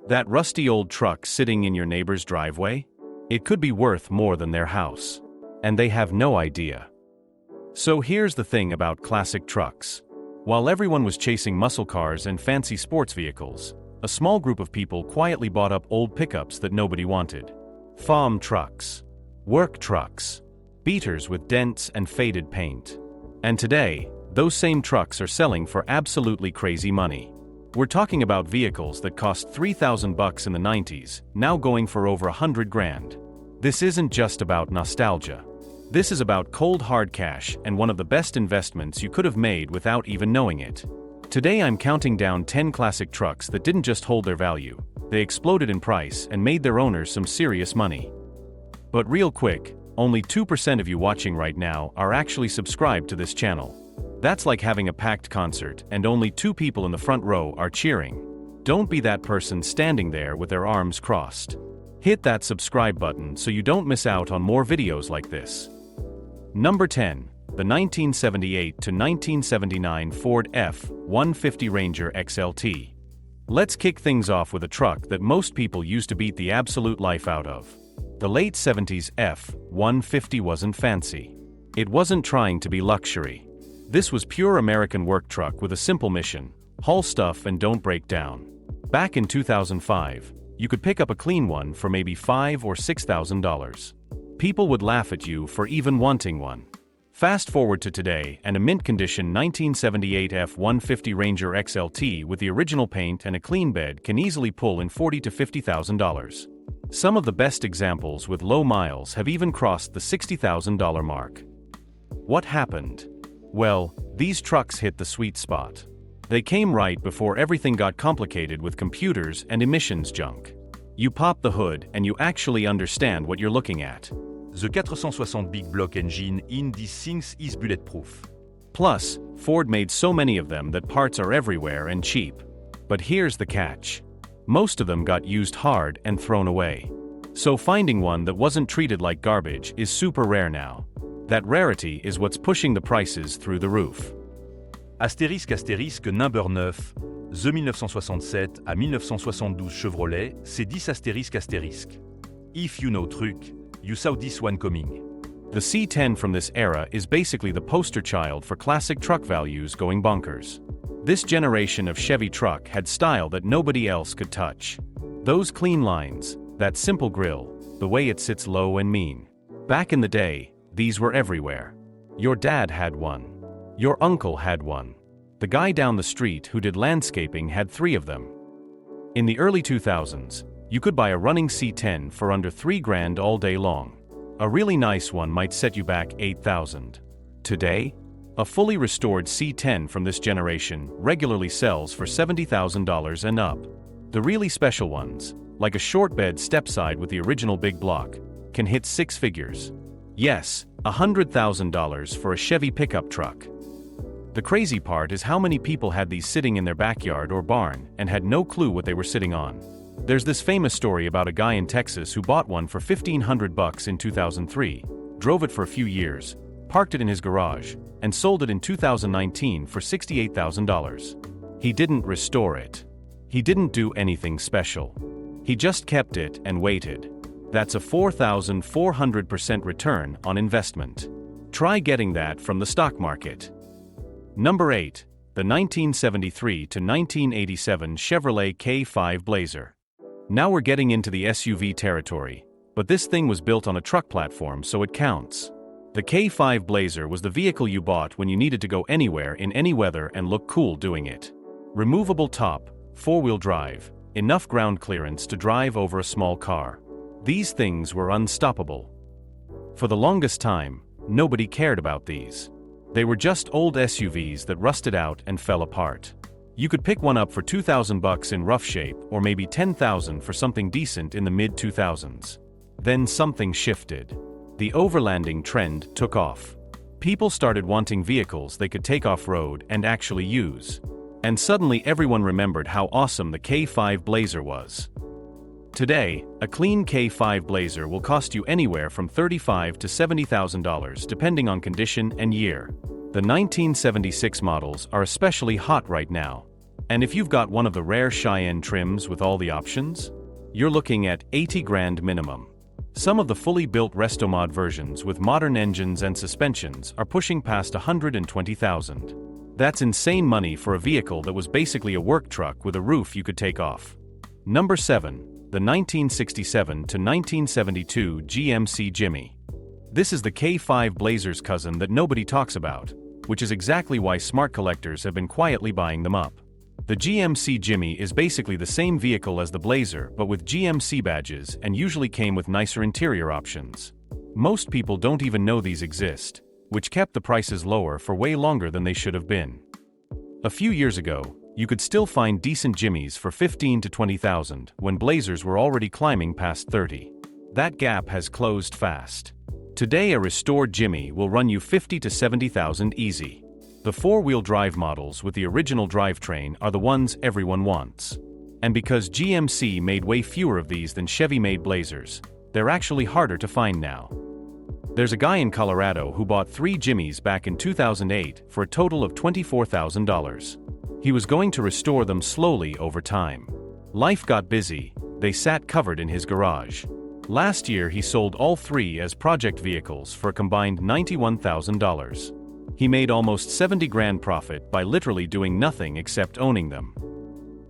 That rusty old truck sitting in your neighbor's driveway? It could be worth more than their house. And they have no idea. So here's the thing about classic trucks. While everyone was chasing muscle cars and fancy sports vehicles, a small group of people quietly bought up old pickups that nobody wanted. Farm trucks. Work trucks. Beaters with dents and faded paint. And today, those same trucks are selling for absolutely crazy money. We're talking about vehicles that cost $3,000 in the 90s, now going for over $100,000. This isn't just about nostalgia. This is about cold hard cash and one of the best investments you could have made without even knowing it. Today I'm counting down 10 classic trucks that didn't just hold their value, they exploded in price and made their owners some serious money. But real quick, only 2% of you watching right now are actually subscribed to this channel. That's like having a packed concert and only 2 people in the front row are cheering. Don't be that person standing there with their arms crossed. Hit that subscribe button so you don't miss out on more videos like this. Number 10. The 1978 to 1979 Ford F-150 Ranger XLT. Let's kick things off with a truck that most people used to beat the absolute life out of. The late 70s F-150 wasn't fancy. It wasn't trying to be luxury. This was pure American work truck with a simple mission: haul stuff and don't break down. Back in 2005, you could pick up a clean one for maybe $5,000 or $6,000. People would laugh at you for even wanting one. Fast forward to today, and a mint condition 1978 F-150 Ranger XLT with the original paint and a clean bed can easily pull in $40,000 to $50,000. Some of the best examples with low miles have even crossed the $60,000 mark. What happened? Well, these trucks hit the sweet spot. They came right before everything got complicated with computers and emissions junk. You pop the hood and you actually understand what you're looking at. The 460 big block engine in these things is bulletproof. Plus, Ford made so many of them that parts are everywhere and cheap. But here's the catch. Most of them got used hard and thrown away. So finding one that wasn't treated like garbage is super rare now. That rarity is what's pushing the prices through the roof. Astérisque astérisque number 9, The 1967 à 1972 Chevrolet, c'est 10 astérisque astérisque. If you know truck, you saw this one coming. The C10 from this era is basically the poster child for classic truck values going bonkers. This generation of Chevy truck had style that nobody else could touch. Those clean lines, that simple grille, the way it sits low and mean. Back in the day, these were everywhere. Your dad had one. Your uncle had one. The guy down the street who did landscaping had 3 of them. In the early 2000s, you could buy a running C10 for under $3,000 all day long. A really nice one might set you back $8,000. Today, a fully restored C10 from this generation regularly sells for $70,000 and up. The really special ones, like a short bed stepside with the original big block, can hit 6 figures. Yes, $100,000 for a Chevy pickup truck. The crazy part is how many people had these sitting in their backyard or barn and had no clue what they were sitting on. There's this famous story about a guy in Texas who bought one for $1,500 in 2003, drove it for a few years, parked it in his garage, and sold it in 2019 for $68,000. He didn't restore it. He didn't do anything special. He just kept it and waited. That's a 4,400% return on investment. Try getting that from the stock market. Number 8. The 1973 to 1987 Chevrolet K5 Blazer. Now we're getting into the SUV territory, but this thing was built on a truck platform, so it counts. The K5 Blazer was the vehicle you bought when you needed to go anywhere in any weather and look cool doing it. Removable top, 4-wheel drive, enough ground clearance to drive over a small car. These things were unstoppable. For the longest time, nobody cared about these. They were just old SUVs that rusted out and fell apart. You could pick one up for $2,000 in rough shape or maybe $10,000 for something decent in the mid-2000s. Then something shifted. The overlanding trend took off. People started wanting vehicles they could take off-road and actually use. And suddenly everyone remembered how awesome the K5 Blazer was. Today, a clean K5 Blazer will cost you anywhere from $35,000 to $70,000 depending on condition and year. The 1976 models are especially hot right now. And if you've got one of the rare Cheyenne trims with all the options, you're looking at 80 grand minimum. Some of the fully built Restomod versions with modern engines and suspensions are pushing past 120,000. That's insane money for a vehicle that was basically a work truck with a roof you could take off. Number 7. The 1967 to 1972 GMC Jimmy. This is the K5 Blazer's cousin that nobody talks about, which is exactly why smart collectors have been quietly buying them up. The GMC Jimmy is basically the same vehicle as the Blazer but with GMC badges and usually came with nicer interior options. Most people don't even know these exist, which kept the prices lower for way longer than they should have been. A few years ago, you could still find decent Jimmys for 15 to 20,000 when Blazers were already climbing past 30. That gap has closed fast. Today a restored Jimmy will run you 50 to 70,000 easy. The four-wheel drive models with the original drivetrain are the ones everyone wants. And because GMC made way fewer of these than Chevy made Blazers, they're actually harder to find now. There's a guy in Colorado who bought 3 Jimmys back in 2008 for a total of $24,000. He was going to restore them slowly over time. Life got busy, they sat covered in his garage. Last year he sold all 3 as project vehicles for a combined $91,000. He made almost 70 grand profit by literally doing nothing except owning them.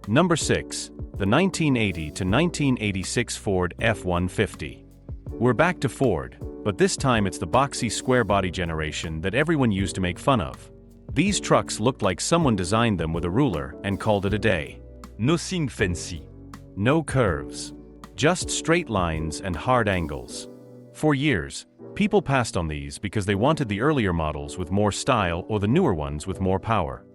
Number 6. The 1980 to 1986 Ford F-150. We're back to Ford, but this time it's the boxy square body generation that everyone used to make fun of. These trucks looked like someone designed them with a ruler and called it a day. Nothing fancy. No curves. Just straight lines and hard angles. For years, people passed on these because they wanted the earlier models with more style or the newer ones with more power.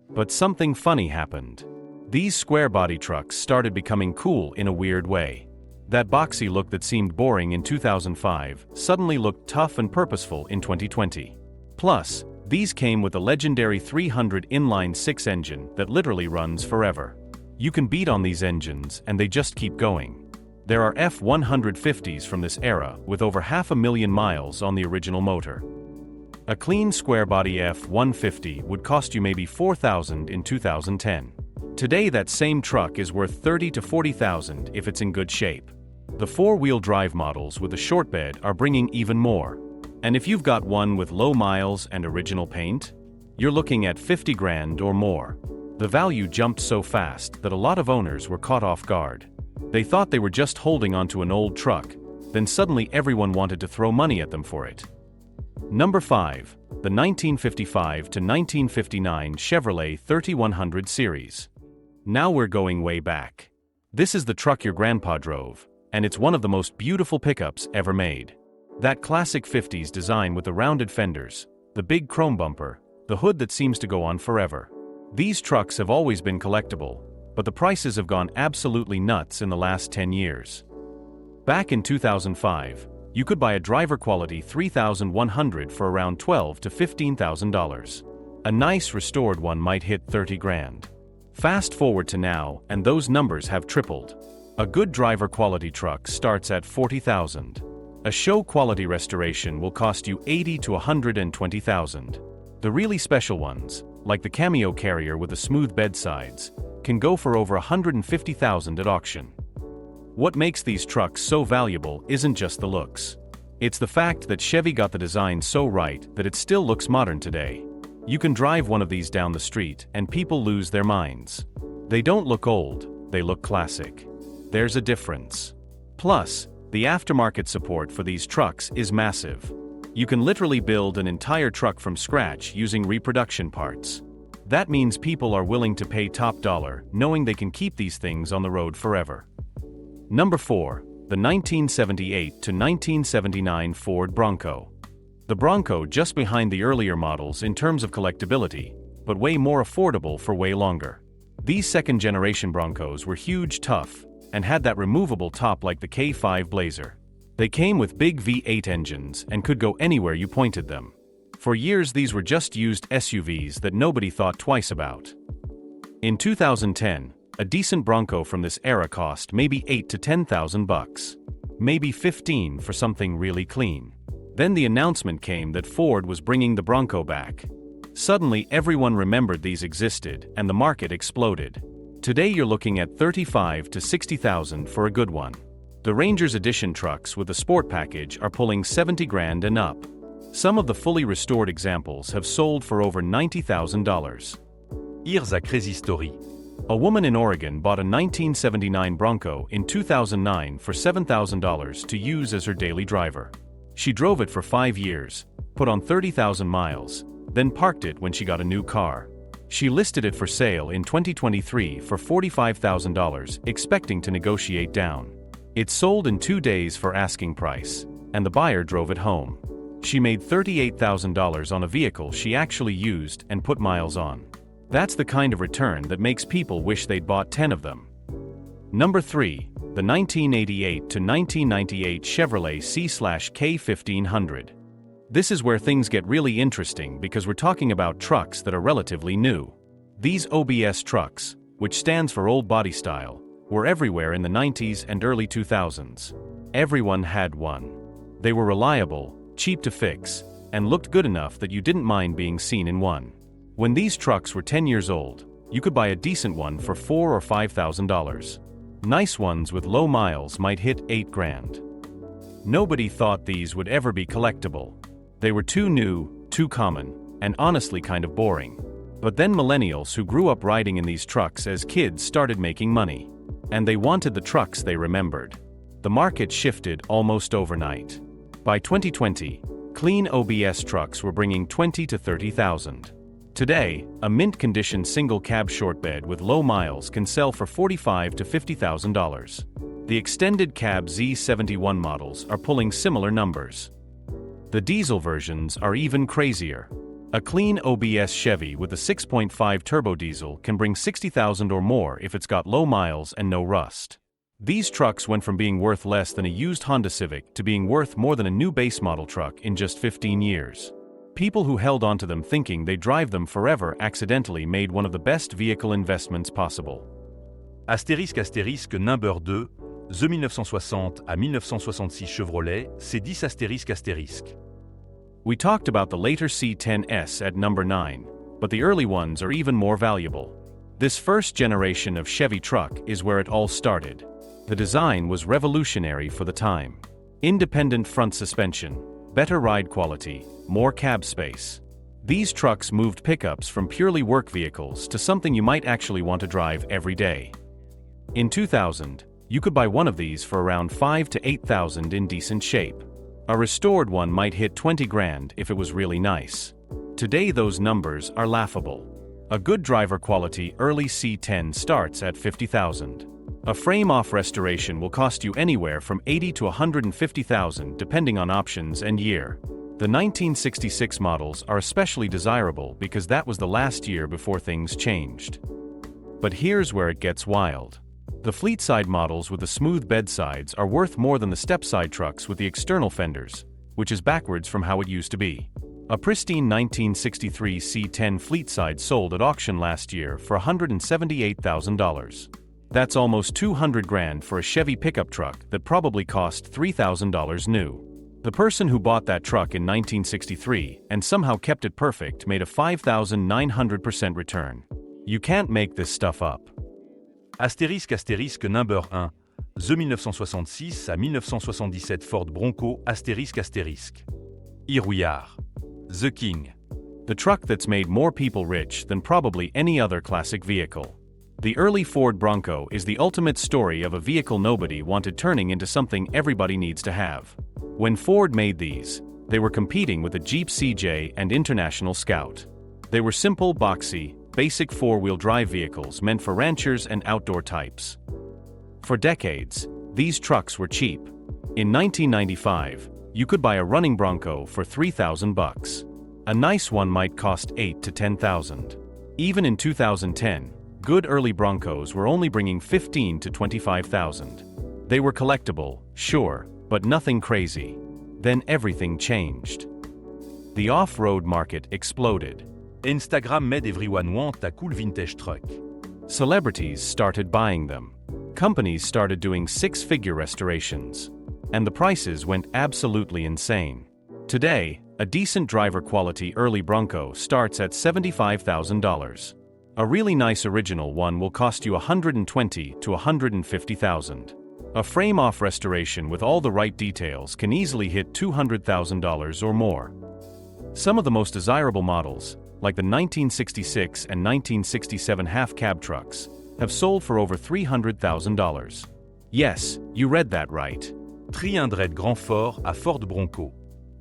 But something funny happened. These square body trucks started becoming cool in a weird way. That boxy look that seemed boring in 2005 suddenly looked tough and purposeful in 2020. Plus, these came with the legendary 300 inline-6 engine that literally runs forever. You can beat on these engines and they just keep going. There are F-150s from this era with over 500,000 miles on the original motor. A clean square-body F-150 would cost you maybe $4,000 in 2010. Today that same truck is worth $30,000 to $40,000 if it's in good shape. The four-wheel drive models with a short bed are bringing even more. And if you've got one with low miles and original paint, you're looking at 50 grand or more. The value jumped so fast that a lot of owners were caught off guard. They thought they were just holding onto an old truck, then suddenly everyone wanted to throw money at them for it. Number 5. The 1955 to 1959 Chevrolet 3100 series. Now we're going way back. This is the truck your grandpa drove, and it's one of the most beautiful pickups ever made. That classic 50s design with the rounded fenders, the big chrome bumper, the hood that seems to go on forever. These trucks have always been collectible, but the prices have gone absolutely nuts in the last 10 years. Back in 2005, you could buy a driver-quality 3100 for around $12,000 to $15,000. A nice restored one might hit 30 grand. Fast forward to now, and those numbers have tripled. A good driver-quality truck starts at $40,000. A show-quality restoration will cost you $80,000 to $120,000. The really special ones, like the Cameo Carrier with the smooth bedsides, can go for over $150,000 at auction. What makes these trucks so valuable isn't just the looks. It's the fact that Chevy got the design so right that it still looks modern today. You can drive one of these down the street and people lose their minds. They don't look old, they look classic. There's a difference. Plus, the aftermarket support for these trucks is massive. You can literally build an entire truck from scratch using reproduction parts. That means people are willing to pay top dollar, knowing they can keep these things on the road forever. Number 4. The 1978 to 1979 Ford Bronco. The Bronco just behind the earlier models in terms of collectability, but way more affordable for way longer. These second-generation Broncos were huge, tough, and had that removable top like the K5 Blazer. They came with big V8 engines and could go anywhere you pointed them. For years these were just used SUVs that nobody thought twice about. In 2010, a decent Bronco from this era cost maybe $8,000 to $10,000. Maybe $15,000 for something really clean. Then the announcement came that Ford was bringing the Bronco back. Suddenly everyone remembered these existed and the market exploded. Today you're looking at $35,000 to $60,000 for a good one. The Ranger's Edition trucks with the sport package are pulling $70,000 and up. Some of the fully restored examples have sold for over $90,000. Here's a crazy story. A woman in Oregon bought a 1979 Bronco in 2009 for $7,000 to use as her daily driver. She drove it for 5 years, put on 30,000 miles, then parked it when she got a new car. She listed it for sale in 2023 for $45,000, expecting to negotiate down. It sold in 2 days for asking price, and the buyer drove it home. She made $38,000 on a vehicle she actually used and put miles on. That's the kind of return that makes people wish they'd bought 10 of them. Number 3. The 1988 to 1998 Chevrolet C/K 1500. This is where things get really interesting because we're talking about trucks that are relatively new. These OBS trucks, which stands for Old Body Style, were everywhere in the 90s and early 2000s. Everyone had one. They were reliable, cheap to fix, and looked good enough that you didn't mind being seen in one. When these trucks were 10 years old, you could buy a decent one for $4,000 or $5,000. Nice ones with low miles might hit $8,000. Nobody thought these would ever be collectible. They were too new, too common, and honestly kind of boring. But then millennials who grew up riding in these trucks as kids started making money. And they wanted the trucks they remembered. The market shifted almost overnight. By 2020, clean OBS trucks were bringing $20,000 to $30,000. Today, a mint-condition single-cab short bed with low miles can sell for $45,000 to $50,000. The extended cab Z71 models are pulling similar numbers. The diesel versions are even crazier. A clean OBS Chevy with a 6.5 turbo diesel can bring $60,000 or more if it's got low miles and no rust. These trucks went from being worth less than a used Honda Civic to being worth more than a new base model truck in just 15 years. People who held onto them thinking they'd drive them forever accidentally made one of the best vehicle investments possible. Astérisque astérisque number 2, The 1960 à 1966 Chevrolet, c'est 10 astérisque astérisque. We talked about the later C10S at number 9, but the early ones are even more valuable. This first generation of Chevy truck is where it all started. The design was revolutionary for the time. Independent front suspension, better ride quality, more cab space. These trucks moved pickups from purely work vehicles to something you might actually want to drive every day. In 2000, you could buy one of these for around $5,000 to $8,000 in decent shape. A restored one might hit $20,000 if it was really nice. Today those numbers are laughable. A good driver quality early C10 starts at $50,000. A frame-off restoration will cost you anywhere from $80,000 to $150,000 depending on options and year. The 1966 models are especially desirable because that was the last year before things changed. But here's where it gets wild. The fleet-side models with the smooth bedsides are worth more than the step-side trucks with the external fenders, which is backwards from how it used to be. A pristine 1963 C10 fleet-side sold at auction last year for $178,000. That's almost $200,000 for a Chevy pickup truck that probably cost $3,000 new. The person who bought that truck in 1963 and somehow kept it perfect made a 5,900% return. You can't make this stuff up. Astérisque astérisque number 1, The 1966 à 1977 Ford Bronco astérisque astérisque. Here we are. The King. The truck that's made more people rich than probably any other classic vehicle. The early Ford Bronco is the ultimate story of a vehicle nobody wanted turning into something everybody needs to have. When Ford made these, they were competing with the Jeep CJ and International Scout. They were simple, boxy, basic four-wheel drive vehicles meant for ranchers and outdoor types. For decades, these trucks were cheap. In 1995, you could buy a running Bronco for $3,000. A nice one might cost $8,000 to $10,000. Even in 2010, good early Broncos were only bringing $15,000 to $25,000. They were collectible, sure, but nothing crazy. Then everything changed. The off-road market exploded. Instagram made everyone want a cool vintage truck. Celebrities started buying them. Companies started doing six-figure restorations. And the prices went absolutely insane. Today, A decent driver quality early Bronco starts at $75,000. A really nice original one will cost you $120,000 to $150,000. A frame-off restoration with all the right details can easily hit $200,000 or more. Some of the most desirable models, like the 1966 and 1967 half-cab trucks, have sold for over $300,000. Yes, you read that right. 300 Grand Fort à Ford Bronco.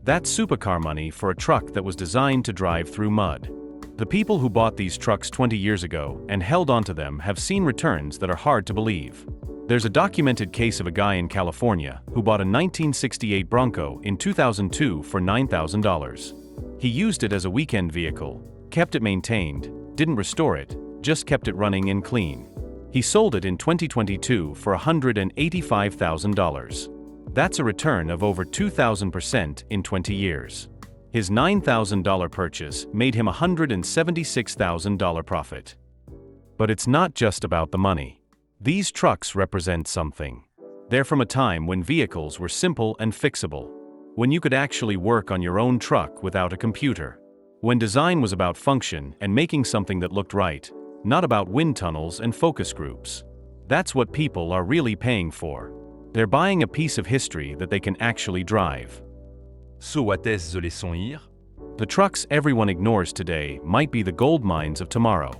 That's supercar money for a truck that was designed to drive through mud. The people who bought these trucks 20 years ago and held onto them have seen returns that are hard to believe. There's a documented case of a guy in California who bought a 1968 Bronco in 2002 for $9,000. He used it as a weekend vehicle, kept it maintained, didn't restore it, just kept it running and clean. He sold it in 2022 for $185,000. That's a return of over 2,000% in 20 years. His $9,000 purchase made him a $176,000 profit. But it's not just about the money. These trucks represent something. They're from a time when vehicles were simple and fixable. When you could actually work on your own truck without a computer. When design was about function and making something that looked right, not about wind tunnels and focus groups. That's what people are really paying for. They're buying a piece of history that they can actually drive. So what is the leçon here? The trucks everyone ignores today might be the gold mines of tomorrow.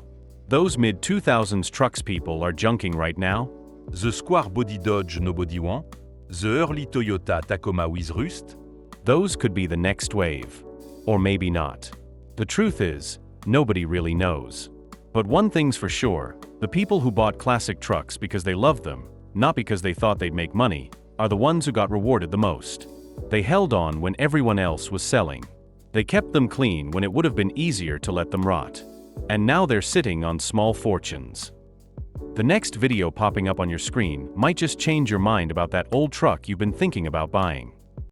Those mid-2000s trucks people are junking right now? The Square Body Dodge No Body One? The early Toyota Tacoma with Rust? Those could be the next wave. Or maybe not. The truth is, nobody really knows. But one thing's for sure, the people who bought classic trucks because they loved them, not because they thought they'd make money, are the ones who got rewarded the most. They held on when everyone else was selling. They kept them clean when it would have been easier to let them rot. And now they're sitting on small fortunes. The next video popping up on your screen might just change your mind about that old truck you've been thinking about buying.